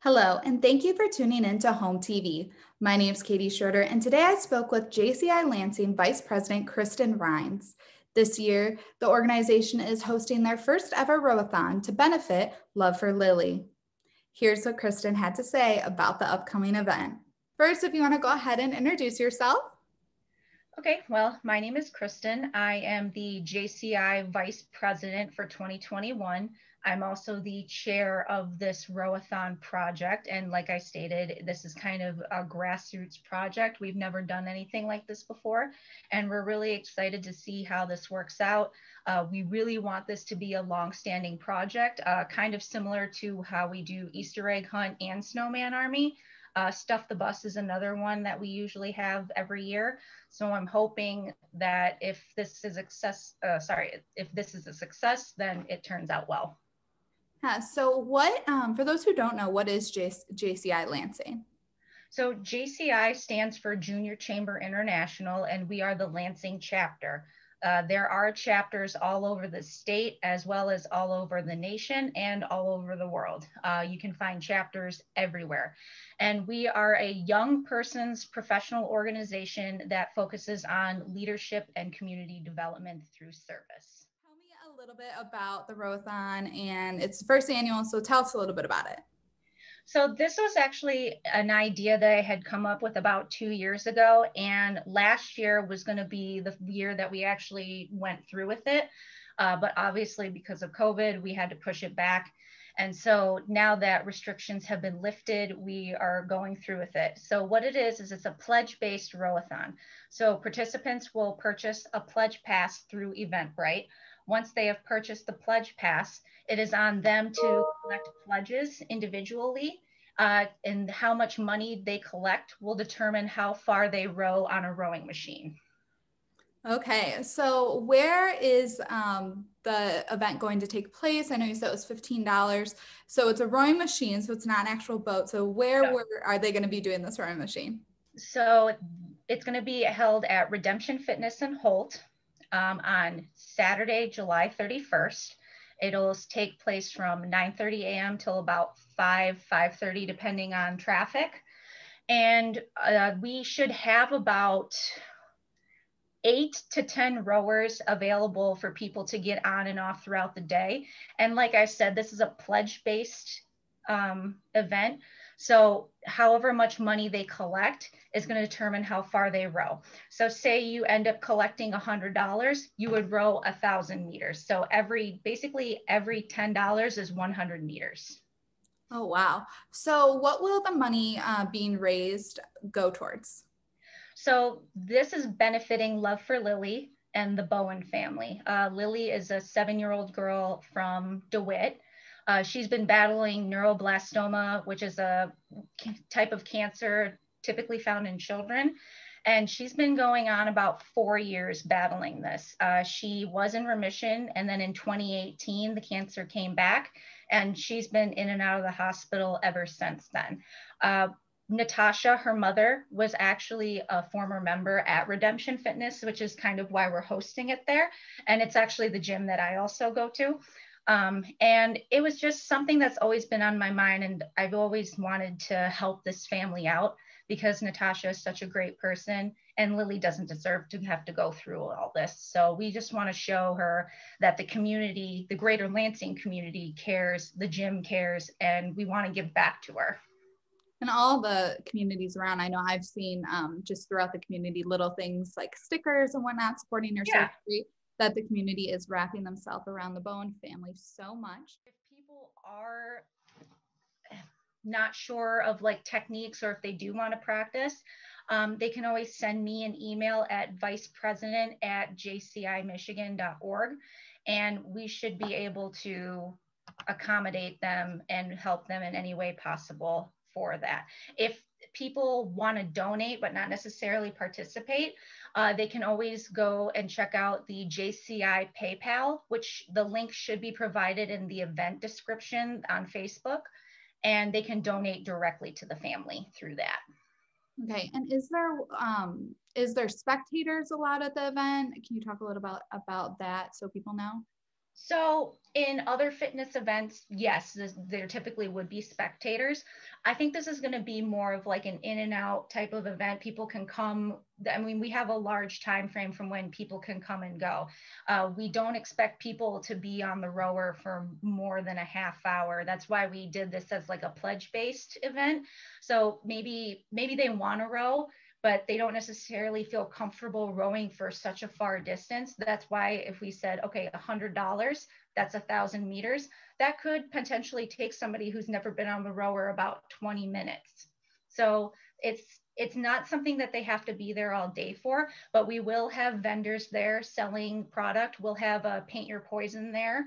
Hello, and thank you for tuning in to Home TV. My name is Katie Schroeder, and today I spoke with JCI Lansing Vice President Kristin Rhine. This year, the organization is hosting their first ever Row-A-Thon to benefit Love for Lily. Here's what Kristin had to say about the upcoming event. First, if you want to go ahead and introduce yourself. Okay, well, my name is Kristin. I am the JCI Vice President for 2021. I'm also the chair of this Row-A-Thon project. And like I stated, this is kind of a grassroots project. We've never done anything like this before. And we're really excited to see how this works out. We really want this to be a long-standing project, kind of similar to how we do Easter egg hunt and Snowman Army. Stuff the Bus is another one that we usually have every year. So I'm hoping that if this is a success, then it turns out well. Yeah, so for those who don't know, what is JCI Lansing? So JCI stands for Junior Chamber International, and we are the Lansing chapter. There are chapters all over the state, as well as all over the nation and all over the world. You can find chapters everywhere. And we are a young person's professional organization that focuses on leadership and community development through service. Tell me a little bit about the Row-A-Thon, and it's the first annual, so tell us a little bit about it. So this was actually an idea that I had come up with about 2 years ago, and last year was going to be the year that we actually went through with it. But obviously because of COVID, we had to push it back. And so now that restrictions have been lifted, we are going through with it. So what it is it's a pledge-based Row-A-Thon. So participants will purchase a pledge pass through Eventbrite. Once they have purchased the pledge pass, it is on them to collect pledges individually, and how much money they collect will determine how far they row on a rowing machine. Okay, so where is the event going to take place? I know you said it was $15. So it's a rowing machine, so it's not an actual boat. So where are they going to be doing this rowing machine? So it's going to be held at Redemption Fitness in Holt on Saturday, July 31st. It'll take place from 9:30 a.m. till about 5:30, depending on traffic. And we should have about 8 to 10 rowers available for people to get on and off throughout the day. And like I said, this is a pledge-based event. So however much money they collect is going to determine how far they row. So say you end up collecting $100, you would row 1,000 meters. So basically every $10 is 100 meters. Oh, wow. So what will the money being raised go towards? So this is benefiting Love for Lily and the Bowen family. Lily is a 7-year-old girl from DeWitt. She's been battling neuroblastoma, which is a type of cancer typically found in children. And she's been going on about 4 years battling this. She was in remission, and then in 2018, the cancer came back, and she's been in and out of the hospital ever since then. Natasha, her mother, was actually a former member at Redemption Fitness, which is kind of why we're hosting it there. And it's actually the gym that I also go to. And it was just something that's always been on my mind. And I've always wanted to help this family out because Natasha is such a great person and Lily doesn't deserve to have to go through all this. So we just want to show her that the community, the greater Lansing community cares, the gym cares, and we want to give back to her. And all the communities around, I know I've seen just throughout the community, little things like stickers and whatnot supporting your surgery, that the community is wrapping themselves around the Bowen family so much. If people are not sure of like techniques or if they do want to practice, they can always send me an email at vicepresident@jcimichigan.org, and we should be able to accommodate them and help them in any way possible for that. If people want to donate but not necessarily participate, they can always go and check out the JCI PayPal, which the link should be provided in the event description on Facebook, and they can donate directly to the family through that. Okay, and is there spectators allowed at the event? Can you talk a little about that so people know? So in other fitness events, yes, there typically would be spectators. I think this is going to be more of like an in and out type of event. People can come. I mean, we have a large time frame from when people can come and go. We don't expect people to be on the rower for more than a half hour. That's why we did this as like a pledge-based event. So maybe they want to row, but they don't necessarily feel comfortable rowing for such a far distance. That's why if we said, okay, $100, that's 1,000 meters, that could potentially take somebody who's never been on the rower about 20 minutes. So it's not something that they have to be there all day for, but we will have vendors there selling product. We'll have a Paint Your Poison there.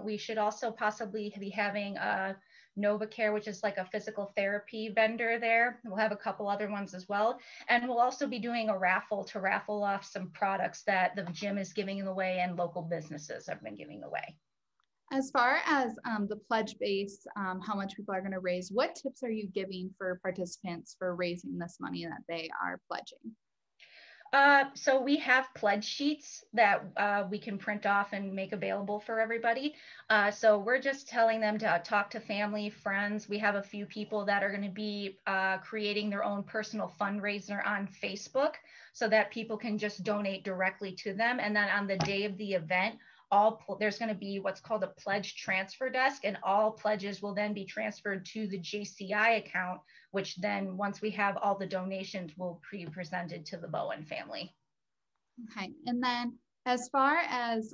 We should also possibly be having a NovaCare, which is like a physical therapy vendor there. We'll have a couple other ones as well. And we'll also be doing a raffle to raffle off some products that the gym is giving away and local businesses have been giving away. As far as the pledge base, how much people are going to raise, what tips are you giving for participants for raising this money that they are pledging? So we have pledge sheets that we can print off and make available for everybody. So we're just telling them to talk to family, friends. We have a few people that are going to be creating their own personal fundraiser on Facebook so that people can just donate directly to them. And then on the day of the event, there's going to be what's called a pledge transfer desk, and all pledges will then be transferred to the JCI account, which then once we have all the donations will be presented to the Bowen family. Okay, and then as far as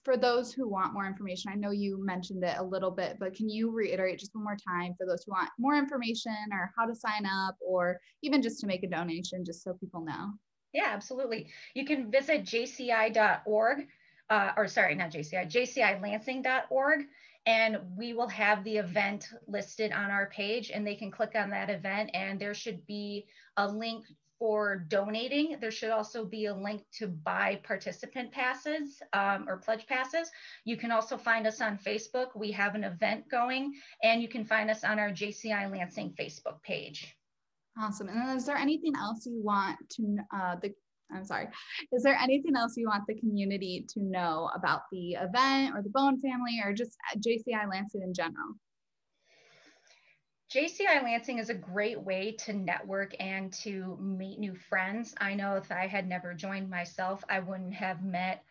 for those who want more information, I know you mentioned it a little bit, but can you reiterate just one more time for those who want more information or how to sign up or even just to make a donation, just so people know? Yeah, absolutely. You can visit jci.org. Or sorry, not JCI, jcilansing.org, and we will have the event listed on our page, and they can click on that event, and there should be a link for donating. There should also be a link to buy participant passes or pledge passes. You can also find us on Facebook. We have an event going, and you can find us on our JCI Lansing Facebook page. Awesome. And then is there anything else you want to, is there anything else you want the community to know about the event or the Bowen family or just JCI Lansing in general? JCI Lansing is a great way to network and to meet new friends. I know if I had never joined myself, I wouldn't have met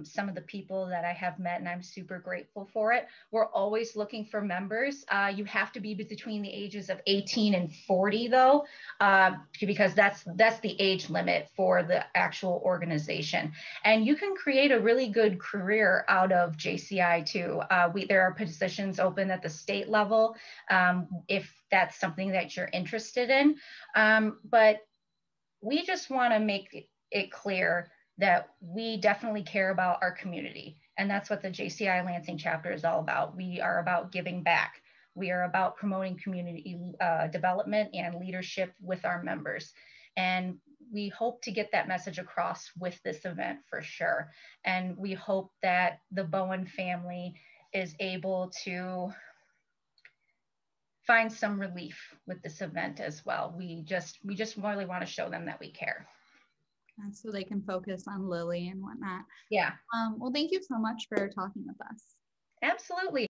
some of the people that I have met, and I'm super grateful for it. We're always looking for members. You have to be between the ages of 18 and 40 though, because that's the age limit for the actual organization. And you can create a really good career out of JCI too. There are positions open at the state level if that's something that you're interested in. But we just want to make it clear that we definitely care about our community. And that's what the JCI Lansing chapter is all about. We are about giving back. We are about promoting community development and leadership with our members. And we hope to get that message across with this event for sure. And we hope that the Bowen family is able to find some relief with this event as well. We just really want to show them that we care. So they can focus on Lily and whatnot. Yeah. Well, thank you so much for talking with us. Absolutely.